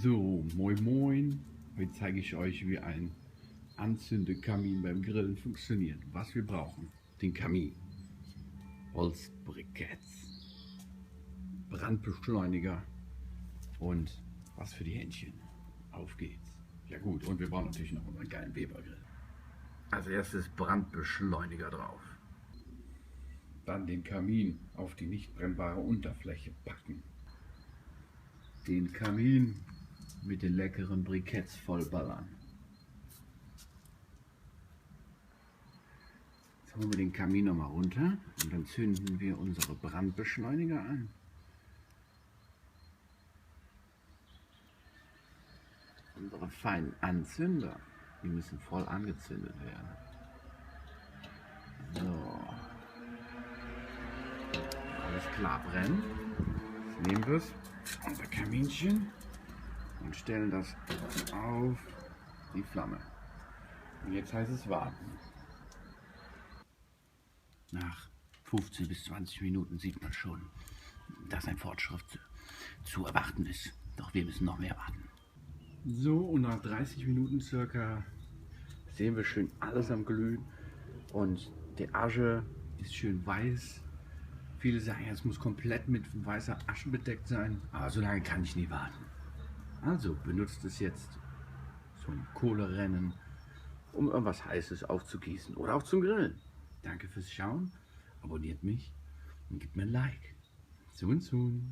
So, moin moin. Heute zeige ich euch, wie ein Anzündekamin beim Grillen funktioniert. Was wir brauchen: den Kamin, Holzbriketts, Brandbeschleuniger und was für die Händchen. Auf geht's. Ja gut, und wir brauchen natürlich noch unseren geilen Weber-Grill. Als erstes Brandbeschleuniger drauf. Dann den Kamin auf die nicht brennbare Unterfläche packen. Den Kamin mit den leckeren Briketts vollballern. Jetzt holen wir den Kamin nochmal runter und dann zünden wir unsere Brandbeschleuniger an. Unsere feinen Anzünder, die müssen voll angezündet werden. So. Alles klar brennen. Jetzt nehmen wir es, unser Kaminchen, und stellen das auf die Flamme. Und jetzt heißt es warten. Nach 15 bis 20 Minuten sieht man schon, dass ein Fortschritt zu erwarten ist. Doch wir müssen noch mehr warten. So, und nach 30 Minuten circa sehen wir schön alles am Glühen und der Asche ist schön weiß. Viele sagen, es muss komplett mit weißer Asche bedeckt sein, aber so lange kann ich nie warten. Also benutzt es jetzt zum Kohlerennen, um irgendwas Heißes aufzugießen oder auch zum Grillen. Danke fürs Schauen, abonniert mich und gebt mir ein Like. Soon soon.